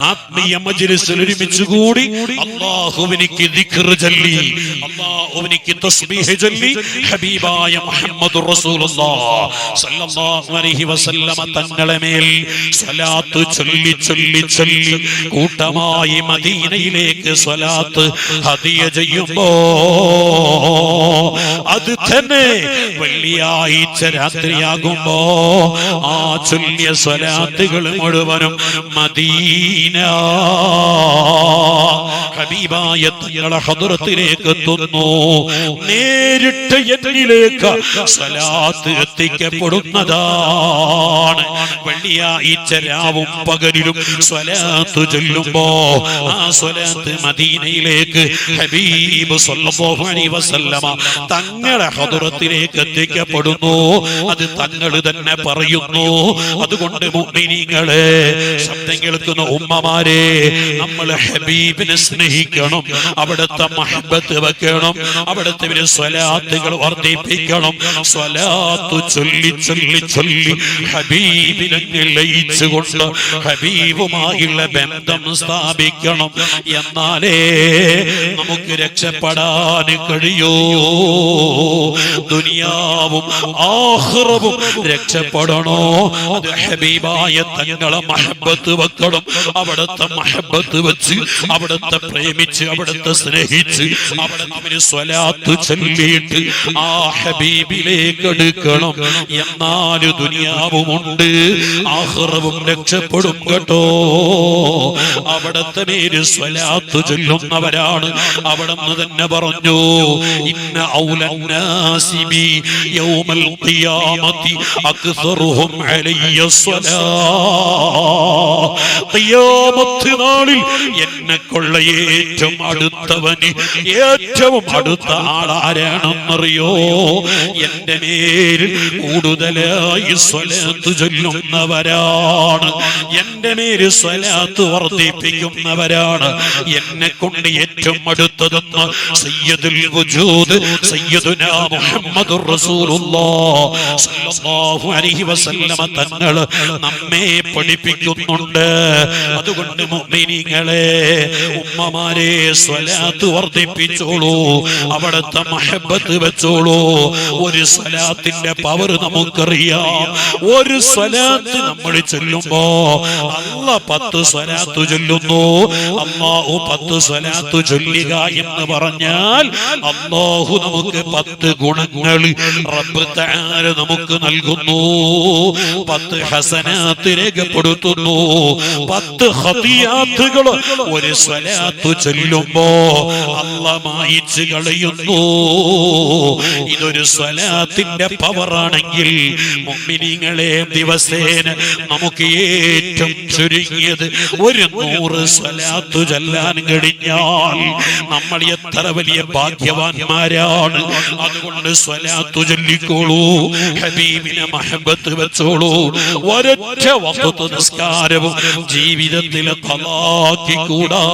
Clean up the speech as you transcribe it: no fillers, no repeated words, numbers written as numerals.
ആത്മീയ മജ്‌ലിസിൽ ഒരുമിച്ചുകൂടി അല്ലാഹുവിനിക്ക് ദിക്ർ ചൊല്ലി, അല്ലാഹുവിനിക്ക് തസ്ബീഹ് ചൊല്ലി, ഹബീബായ മുഹമ്മദുർ റസൂലുള്ളാഹ് സ്വല്ലല്ലാഹു അലൈഹി വസല്ലമ തങ്ങളെ മേൽ സ്വലാത്ത് ചൊല്ലി ചൊല്ലി ചൊല്ലി കൂട്ടമായി മദീനയിലേക്ക് സ്വലാത്ത് ഹദിയ ചെയ്യുമ്പോ അത് തന്നെ വെള്ളിയാഴ്ച രാത്രിയാകുമ്പോ ആ ചൊല്ലിയ സ്വലാത്തുകൾ മുഴുവനും മദീന ഹബീബായ തങ്ങളുടെ ഹദ്റത്തിലേക്ക് എത്തുന്നു. നേരിട്ട് എന്നിലേക്ക് സ്വലാത്ത് എത്തിക്കപ്പെടുന്നതാണ്. വെള്ളിയാഴ്ച രാവും പകലിലും സ്വലാത്ത് ചൊല്ലുമ്പോ ആ സ്വലാത്ത് മദീനയിലേക്ക് ഹബീബ് സ്വല്ലല്ലാഹു അലൈഹി വസല്ലമ തങ്ങളുടെ ഹദ്റത്തിലേക്ക് എത്തിക്കപ്പെടുന്നു. അത് തങ്ങൾ തന്നെ പറയുന്നു. അതുകൊണ്ട് മുഅ്മിനീങ്ങളെ, ശബ്ദം കേൾക്കുന്ന ഉമ്മമാരെ, നമ്മൾ ഹബീബിനെ സ്നേഹിക്കണം, അവിടുത്തെ മഹബത്ത് വെക്കണം, അവിടുത്തെ സ്വലാത്തുകൾ വർദ്ധിപ്പിക്കണം. സ്വലാത്ത് ചൊല്ലി ചൊല്ലി ചൊല്ലി ഹബീബിനെ ലയിച്ചുകൊണ്ട് ഹബീബുമായുള്ള ബന്ധം സ്ഥാപിക്കണം. എന്നാലേ നമുക്ക് രക്ഷപ്പെടാൻ കഴിയൂ. ദുനിയാവും ആഖിറവും രക്ഷപ്പെടണോ, അത് ഹബീബായ തങ്ങളെ മഹബത്ത് വെക്കണം. അവിടുത്തെ മഹബത്ത് വെച്ച്, അവിടുത്തെ പ്രേമിച്ച്, അവിടുത്തെ സ്നേഹിച്ച്, അവിടുത്തെ സ്വലാത്ത് ചൊല്ലിയിട്ട് ആ ഹബീബിലേക്ക് എടുക്കണം. എന്നാൽ ദുനിയാവുമുണ്ട്, ആഖിറവും രക്ഷപ്പെടും കേട്ടോ. അവിടുത്തെ പേര് സ്വലാത്ത് ചൊല്ലുന്നവരാണ്. അവിടുന്ന് തന്നെ പറഞ്ഞു, ഇന്ന ഔലന്നാസി ബി യൗമൽ ഖിയാമത്തി അക്സറുഹും അലയ്യ സ്വലാത്ത്. ഖിയാമത്ത് നാളിൽ എന്നെക്കൊള്ള ഏറ്റവും അടുത്തവന്, ഏറ്റവും അടുത്ത ആളാരാണെന്നറിയോ? എന്റെ മേലിൽ കൂടുതലായി സ്വലാത്ത് ചൊല്ലുന്നവരാണ്, എന്റെ മേലിൽ സ്വലാത്ത് വർദ്ധിപ്പിക്കുന്നവരാണ്. എന്നെ കൊണ്ട് ഏറ്റവും അടുത്തതെന്ന് സയ്യിദുൽ വജൂദ് സയ്യിദുനാ മുഹമ്മദുർ റസൂലുള്ളാഹ് സ്വല്ലല്ലാഹു അലൈഹി വസല്ലമ തങ്ങൾ നമ്മെ പഠിപ്പിക്കുന്നുണ്ട്. അതുകൊണ്ട് മുഅ്മിനീങ്ങളെ, ഉമ്മമാരെ, സ്വലാത്ത് വർദ്ധിപ്പിച്ചോളൂ, അവിടുത്തെ മഹബത്ത് വെച്ചോളൂ. ഒരു സ്വലാത്തിന്റെ പവർ നമുക്കറിയാം. ഒരു സ്വലാത്ത് നമ്മൾ ചൊല്ലുമ്പോ അല്ലാഹ് 10 സ്വലാത്ത് ചൊല്ലുന്നു. അല്ലാഹു 10 സ്വലാത്ത് ചൊല്ലുക എന്ന് പറഞ്ഞാൽ അല്ലാഹു നമുക്ക് 10 ഗുണങ്ങൾ റബ്ബ് തആല നമുക്ക് നൽകുന്നു. 10 ഹസനാത്ത് രേഖപ്പെടുത്തുന്നു. 10 ഖതിയാത്തുകൾ ഒരു സ്വലാത്ത് ചൊല്ലുമ്പോ അല്ലാഹ് മായിച്ചു കളയുന്നു. ഇതൊരു സ്വലാത്തിന്റെ പവറാണെങ്കിൽ മുഅ്മിനീങ്ങളെ, ദിവസേന നമുക്ക് ഏറ്റവും ചുരുങ്ങിയത് ഒരു 100 സ്വലാത്ത് ചൊല്ലാൻ കഴിഞ്ഞാൽ നമ്മൾ എത്ര വലിയ ഭാഗ്യവാന്മാരാണ്. അതുകൊണ്ട് സ്വലാത്ത് ചൊല്ലിക്കോളൂ, ഹബീബിനെ മഹബത്ത് വെച്ചോളൂ. ഒരൊറ്റ വഖ്ത് നിസ്കാരവും ജീവിതത്തിൽ ഖളാക്കിക്കൂടാ.